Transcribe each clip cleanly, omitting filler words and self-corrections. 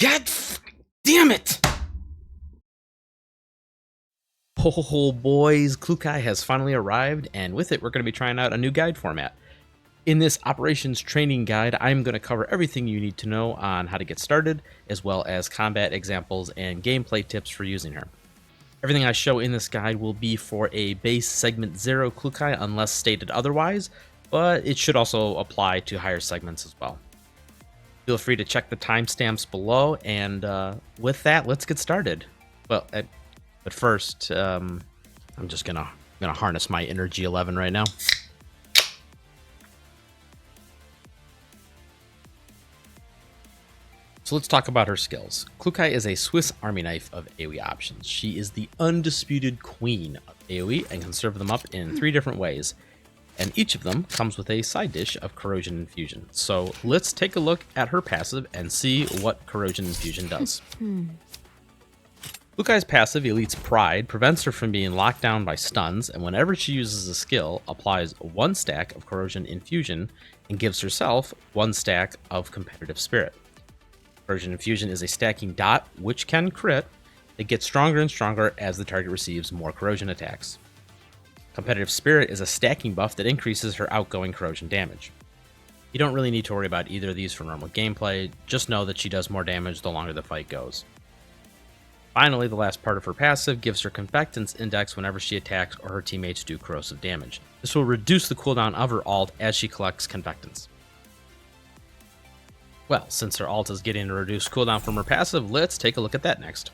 Damn it! Oh boys, Klukai has finally arrived, and with it we're going to be trying out a new guide format. In this operations training guide, I'm going to cover everything you need to know on how to get started, as well as combat examples and gameplay tips for using her. Everything I show in this guide will be for a base segment 0 Klukai unless stated otherwise, but it should also apply to higher segments as well. Feel free to check the timestamps below, and with that, let's get started. Well, but first, I'm just gonna harness my inner G11 right now. So let's talk about her skills. Klukai is a Swiss Army knife of AoE options. She is the undisputed queen of AoE and can serve them up in 3 different ways. And each of them comes with a side dish of Corrosion Infusion. So let's take a look at her passive and see what Corrosion Infusion does. Klukai's passive, Elite's Pride, prevents her from being locked down by stuns, and whenever she uses a skill, applies 1 stack of Corrosion Infusion and gives herself 1 stack of Competitive Spirit. Corrosion Infusion is a stacking dot, which can crit. It gets stronger and stronger as the target receives more corrosion attacks. Competitive Spirit is a stacking buff that increases her outgoing corrosion damage. You don't really need to worry about either of these for normal gameplay, just know that she does more damage the longer the fight goes. Finally, the last part of her passive gives her Convectance Index whenever she attacks or her teammates do corrosive damage. This will reduce the cooldown of her ult as she collects Convectance. Well, since her ult is getting a reduced cooldown from her passive, let's take a look at that next.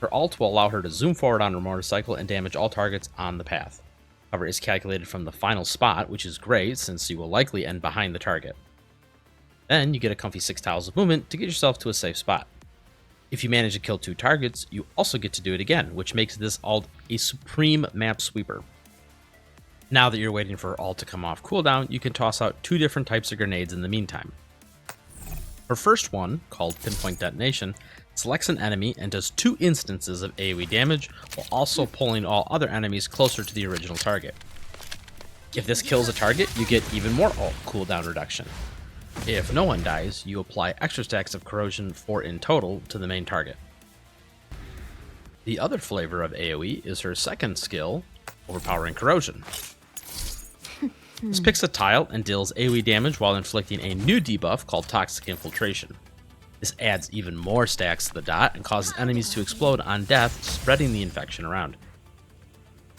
Her ult will allow her to zoom forward on her motorcycle and damage all targets on the path. Cover is calculated from the final spot, which is great since you will likely end behind the target. Then you get a comfy 6 tiles of movement to get yourself to a safe spot. If you manage to kill 2 targets, you also get to do it again, which makes this ult a supreme map sweeper. Now that you're waiting for her ult to come off cooldown, you can toss out 2 different types of grenades in the meantime. Her first one, called Pinpoint Detonation, selects an enemy and does 2 instances of AoE damage, while also pulling all other enemies closer to the original target. If this kills a target, you get even more ult cooldown reduction. If no one dies, you apply extra stacks of corrosion, 4 in total, to the main target. The other flavor of AoE is her second skill, Overpowering Corrosion. This picks a tile and deals AoE damage while inflicting a new debuff called Toxic Infiltration. This adds even more stacks to the dot and causes enemies to explode on death, spreading the infection around.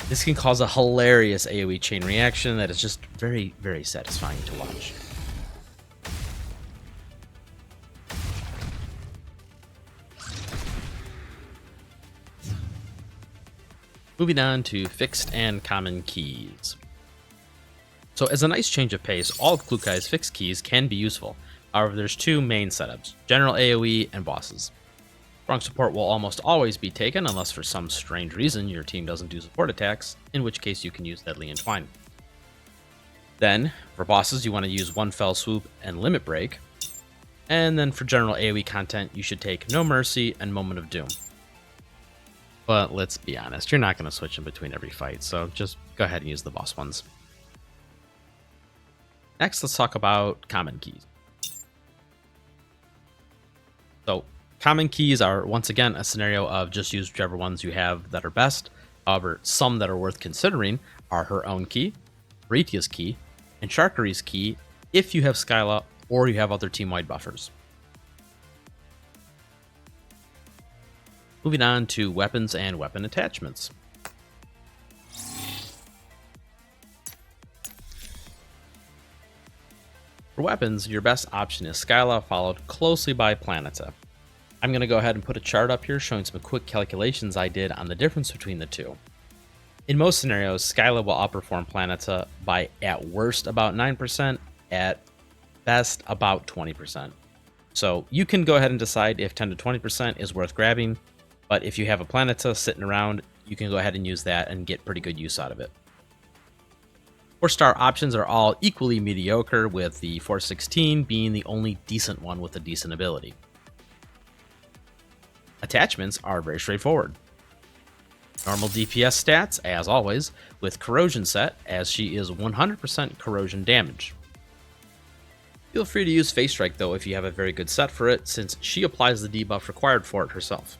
This can cause a hilarious AoE chain reaction that is just very, very satisfying to watch. Moving on to fixed and common keys. So as a nice change of pace, all of Klukai's fixed keys can be useful. However, there's 2 main setups, general AoE and bosses. Strong support will almost always be taken unless for some strange reason your team doesn't do support attacks, in which case you can use Deadly Entwine. Then, for bosses you want to use One Fell Swoop and Limit Break. And then for general AoE content you should take No Mercy and Moment of Doom. But let's be honest, you're not going to switch in between every fight, so just go ahead and use the boss ones. Next, let's talk about common keys. So, common keys are, once again, a scenario of just use whichever ones you have that are best. However, some that are worth considering are her own key, Retia's key, and Sharkary's key if you have Skyla or you have other team-wide buffers. Moving on to weapons and weapon attachments. For weapons, your best option is Skyla, followed closely by Planeta. I'm going to go ahead and put a chart up here showing some quick calculations I did on the difference between the 2. In most scenarios, Skyla will outperform Planeta by at worst about 9%, at best about 20%. So you can go ahead and decide if 10 to 20% is worth grabbing, but if you have a Planeta sitting around, you can go ahead and use that and get pretty good use out of it. 4-star options are all equally mediocre, with the 416 being the only decent one with a decent ability. Attachments are very straightforward. Normal DPS stats, as always, with Corrosion set, as she is 100% corrosion damage. Feel free to use Face Strike though if you have a very good set for it, since she applies the debuff required for it herself.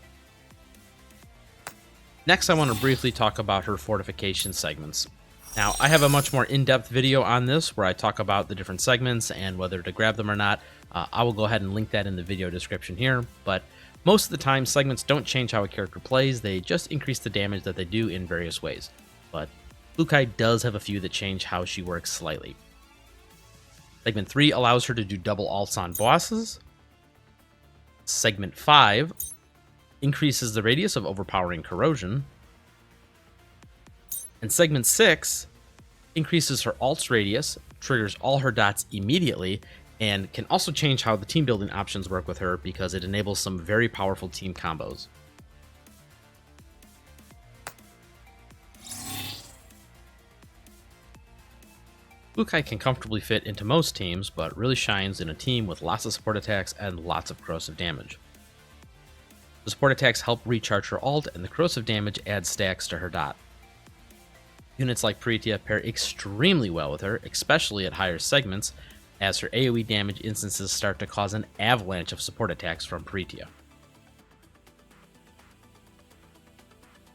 Next, I want to briefly talk about her fortification segments. Now, I have a much more in-depth video on this where I talk about the different segments and whether to grab them or not. I will go ahead and link that in the video description here, but most of the time, segments don't change how a character plays, they just increase the damage that they do in various ways. But Klukai does have a few that change how she works slightly. Segment 3 allows her to do double alts on bosses. Segment 5 increases the radius of overpowering corrosion. And segment 6 increases her alt's radius, triggers all her dots immediately, and can also change how the team building options work with her because it enables some very powerful team combos. Klukai can comfortably fit into most teams, but really shines in a team with lots of support attacks and lots of corrosive damage. The support attacks help recharge her ult, and the corrosive damage adds stacks to her dot. Units like Pretia pair extremely well with her, especially at higher segments, as her AoE damage instances start to cause an avalanche of support attacks from Pretia.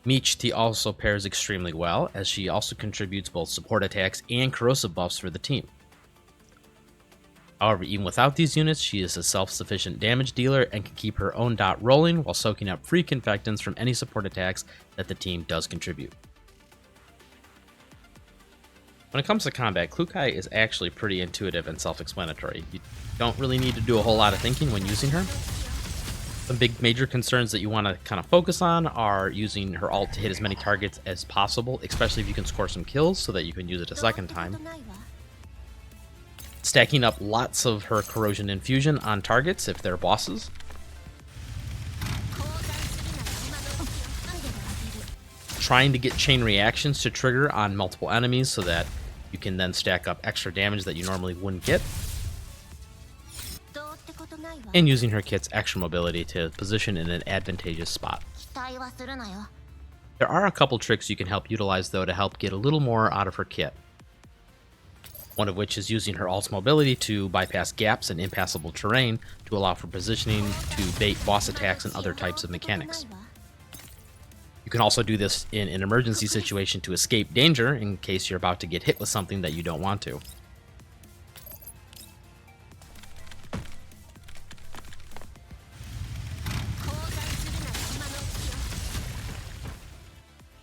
Michti also pairs extremely well, as she also contributes both support attacks and corrosive buffs for the team. However, even without these units, she is a self-sufficient damage dealer and can keep her own dot rolling while soaking up free confectants from any support attacks that the team does contribute. When it comes to combat, Klukai is actually pretty intuitive and self-explanatory. You don't really need to do a whole lot of thinking when using her. Some big major concerns that you want to kind of focus on are using her ult to hit as many targets as possible, especially if you can score some kills so that you can use it a second time. Stacking up lots of her corrosion infusion on targets if they're bosses. Trying to get chain reactions to trigger on multiple enemies so that you can then stack up extra damage that you normally wouldn't get. And using her kit's extra mobility to position in an advantageous spot. There are a couple tricks you can help utilize though to help get a little more out of her kit. One of which is using her ult's mobility to bypass gaps and impassable terrain to allow for positioning to bait boss attacks and other types of mechanics. You can also do this in an emergency situation to escape danger in case you're about to get hit with something that you don't want to.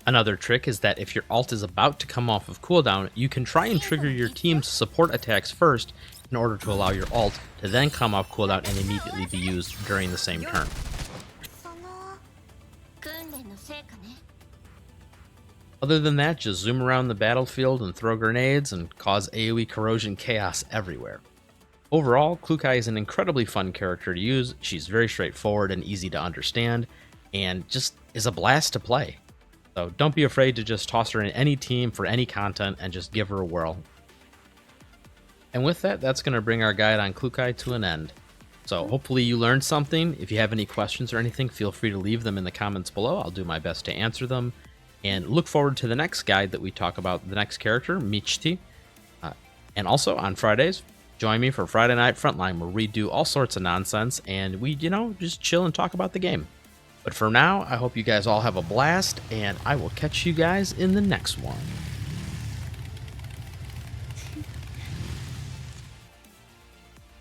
Another trick is that if your ult is about to come off of cooldown, you can try and trigger your team's support attacks first in order to allow your ult to then come off cooldown and immediately be used during the same turn. Other than that, just zoom around the battlefield and throw grenades and cause AoE corrosion chaos everywhere. Overall, Klukai is an incredibly fun character to use. She's very straightforward and easy to understand, and just is a blast to play. So don't be afraid to just toss her in any team for any content and just give her a whirl. And with that, that's going to bring our guide on Klukai to an end. So hopefully you learned something. If you have any questions or anything, feel free to leave them in the comments below. I'll do my best to answer them. And look forward to the next guide that we talk about the next character, Michti. And also on Fridays, join me for Friday Night Frontline, where we do all sorts of nonsense and we, just chill and talk about the game. But for now, I hope you guys all have a blast, and I will catch you guys in the next one.